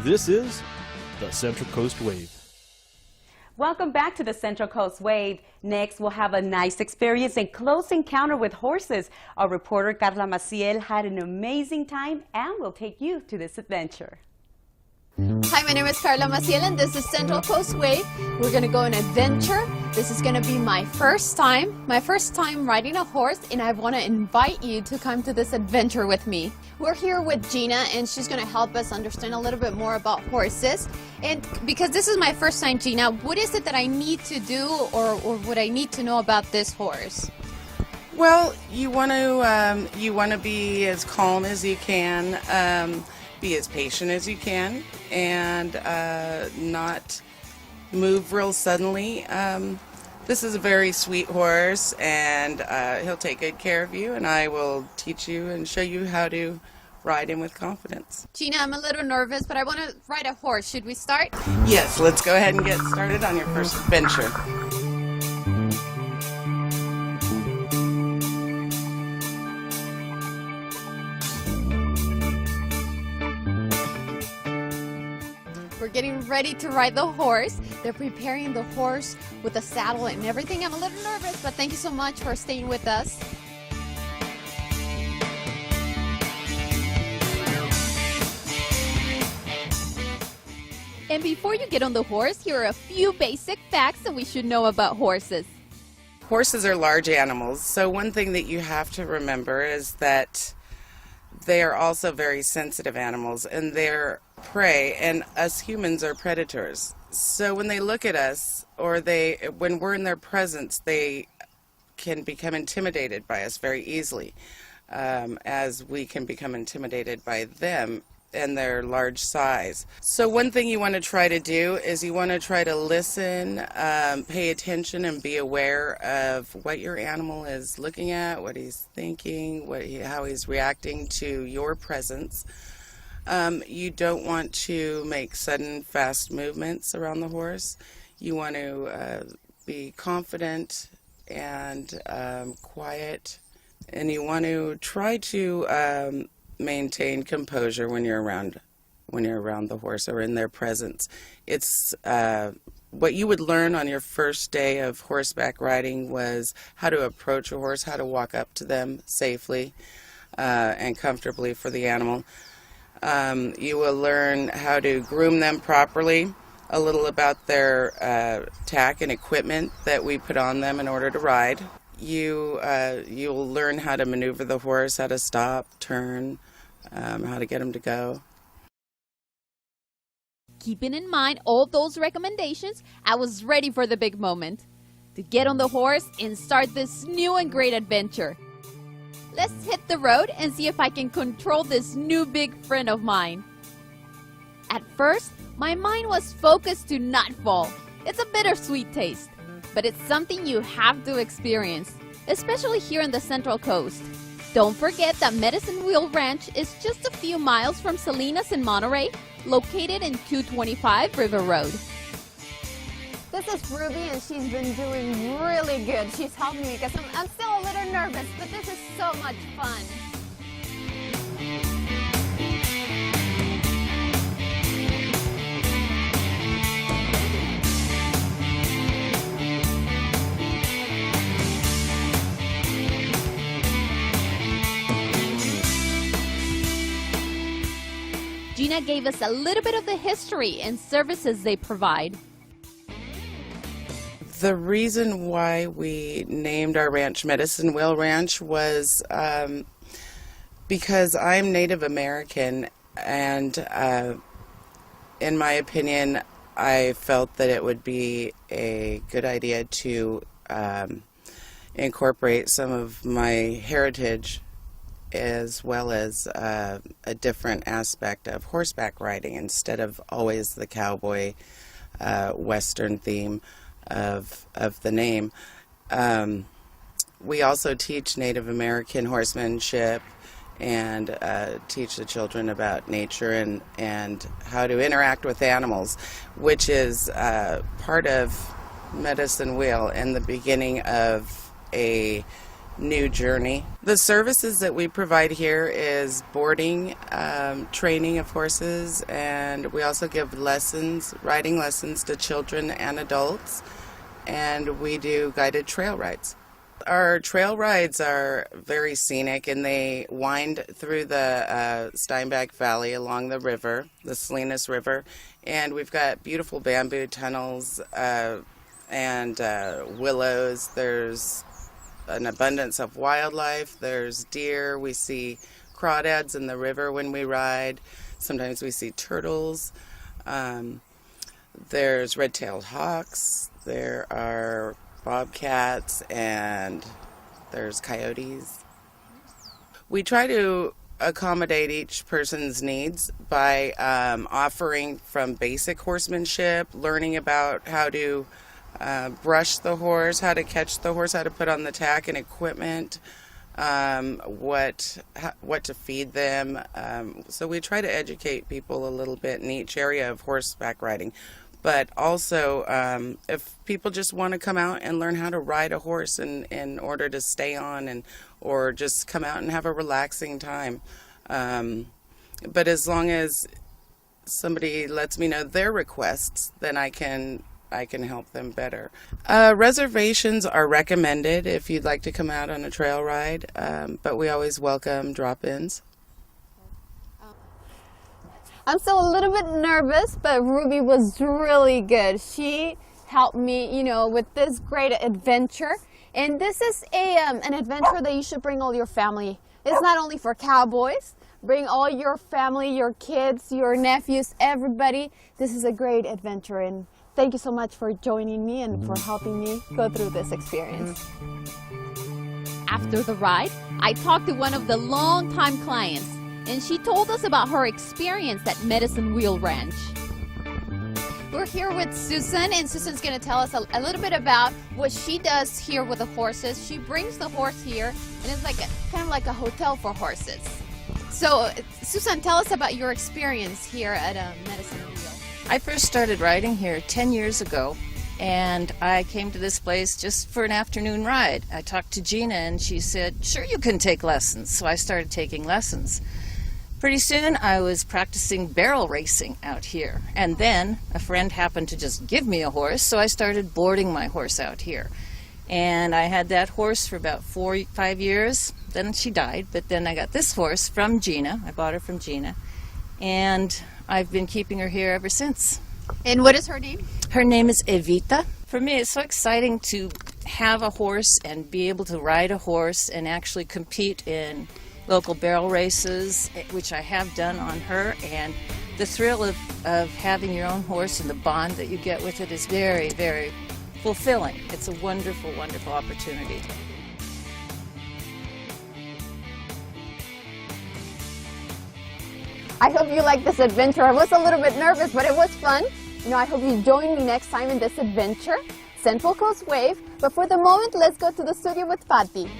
This is the Central Coast Wave. Welcome back to the Central Coast Wave. Next, we'll have a nice experience and close encounter with horses. Our reporter Carla Maciel had an amazing time and will take you to this adventure. Hi, my name is Carla Maciel and this is Central Coast Wave. We're going to go on an adventure. This is going to be my first time riding a horse, and I want to invite you to come to this adventure with me. We're here with Gina, and she's going to help us understand a little bit more about horses. And because this is my first time, Gina, what is it that I need to do or what I need to know about this horse? Well, you want to be as calm as you can, be as patient as you can, and not move real suddenly. This is a very sweet horse, and he'll take good care of you, and I will teach you and show you how to ride him with confidence. Gina, I'm a little nervous, but I want to ride a horse. Should we start? Yes, let's go ahead and get started on your first adventure. We're getting ready to ride the horse. They're preparing the horse with the saddle and everything. I'm a little nervous, but thank you so much for staying with us. And before you get on the horse, here are a few basic facts that we should know about horses. Horses are large animals, so one thing that you have to remember is that they are also very sensitive animals, and they're prey, and us humans are predators. So when they look at us, or when we're in their presence, they can become intimidated by us very easily, as we can become intimidated by them and their large size. So one thing you want to try to do is you want to try to listen, pay attention, and be aware of what your animal is looking at, what he's thinking, how he's reacting to your presence. You don't want to make sudden, fast movements around the horse. You want to be confident and quiet, and you want to try to maintain composure when you're around the horse or in their presence. It's what you would learn on your first day of horseback riding was how to approach a horse, how to walk up to them safely and comfortably for the animal. You will learn how to groom them properly, a little about their tack and equipment that we put on them in order to ride. You'll learn how to maneuver the horse, how to stop, turn, how to get him to go. Keeping in mind all those recommendations, I was ready for the big moment. To get on the horse and start this new and great adventure. Let's hit the road and see if I can control this new big friend of mine. At first, my mind was focused to not fall. It's a bittersweet taste, but it's something you have to experience, especially here in the Central Coast. Don't forget that Medicine Wheel Ranch is just a few miles from Salinas in Monterey, located in 225 River Road. This is Ruby, and she's been doing really good. She's helping me because I'm still a little nervous, but this is so much fun. Gina gave us a little bit of the history and services they provide. The reason why we named our ranch Medicine Wheel Ranch was because I'm Native American, and in my opinion, I felt that it would be a good idea to incorporate some of my heritage as well as a different aspect of horseback riding instead of always the cowboy Western theme of the name. We also teach Native American horsemanship and teach the children about nature and how to interact with animals, which is part of Medicine Wheel and the beginning of a new journey. The services that we provide here is boarding, training of horses, and we also give lessons, riding lessons to children and adults, and we do guided trail rides. Our trail rides are very scenic, and they wind through the Steinbach Valley along the river, the Salinas River, and we've got beautiful bamboo tunnels and willows. There's an abundance of wildlife. There's deer. We see crawdads in the river when we ride. Sometimes we see turtles. There's red-tailed hawks. There are bobcats, and there's coyotes. We try to accommodate each person's needs by offering from basic horsemanship, learning about how to brush the horse, how to catch the horse, how to put on the tack and equipment, what to feed them. So we try to educate people a little bit in each area of horseback riding. But also, if people just want to come out and learn how to ride a horse in order to stay on, or just come out and have a relaxing time. But as long as somebody lets me know their requests, then I can help them better. Reservations are recommended if you'd like to come out on a trail ride, but we always welcome drop-ins. I'm still a little bit nervous, but Ruby was really good. She helped me, with this great adventure. And this is an adventure that you should bring all your family. It's not only for cowboys. Bring all your family, your kids, your nephews, everybody. This is a great adventure, and thank you so much for joining me and for helping me go through this experience. After the ride, I talked to one of the longtime clients, and she told us about her experience at Medicine Wheel Ranch. We're here with Susan, and Susan's going to tell us a little bit about what she does here with the horses. She brings the horse here, and it's kind of like a hotel for horses. So, Susan, tell us about your experience here at Medicine Wheel. I first started riding here 10 years ago, and I came to this place just for an afternoon ride. I talked to Gina, and she said, sure, you can take lessons. So I started taking lessons. Pretty soon, I was practicing barrel racing out here, and then a friend happened to just give me a horse, so I started boarding my horse out here. And I had that horse for about 4-5 years. Then she died, but then I got this horse from Gina. I bought her from Gina, and I've been keeping her here ever since. And what is her name? Her name is Evita. For me, it's so exciting to have a horse and be able to ride a horse and actually compete in local barrel races, which I have done on her, and the thrill of having your own horse and the bond that you get with it is very, very fulfilling. It's a wonderful, wonderful opportunity. I hope you like this adventure. I was a little bit nervous, but it was fun. I hope you join me next time in this adventure, Central Coast Wave. But for the moment, let's go to the studio with Patty.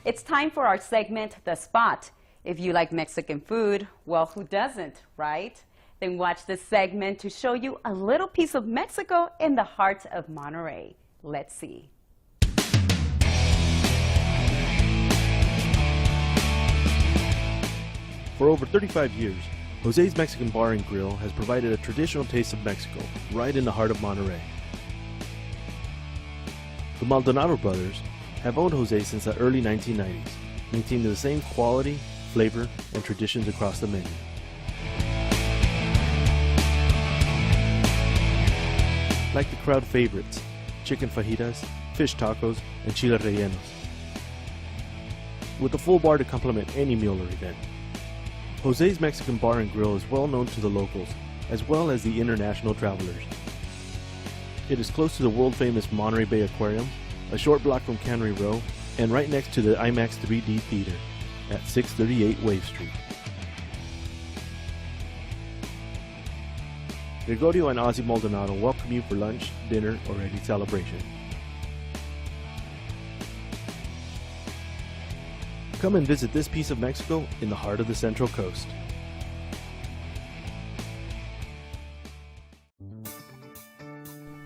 It's time for our segment, The Spot. If you like Mexican food, well, who doesn't, right? Then watch this segment to show you a little piece of Mexico in the heart of Monterrey. Let's see. For over 35 years, Jose's Mexican Bar and Grill has provided a traditional taste of Mexico right in the heart of Monterrey. The Maldonado brothers have owned Jose since the early 1990s, maintaining the same quality, flavor, and traditions across the menu. Like the crowd favorites, chicken fajitas, fish tacos, and chile rellenos. With a full bar to complement any meal or event. Jose's Mexican Bar and Grill is well known to the locals, as well as the international travelers. It is close to the world-famous Monterey Bay Aquarium, a short block from Cannery Row, and right next to the IMAX 3D Theater at 638 Wave Street. Gregorio and Ozzy Maldonado welcome you for lunch, dinner, or any celebration. Come and visit this piece of Mexico in the heart of the Central Coast.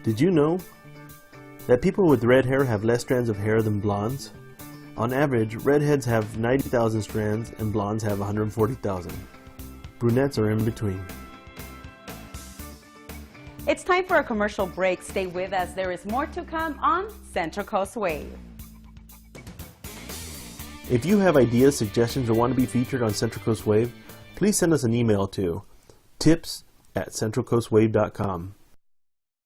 Did you know that people with red hair have less strands of hair than blondes? On average, redheads have 90,000 strands and blondes have 140,000. Brunettes are in between. It's time for a commercial break. Stay with us. There is more to come on Central Coast Wave. If you have ideas, suggestions, or want to be featured on Central Coast Wave, please send us an email to tips@centralcoastwave.com.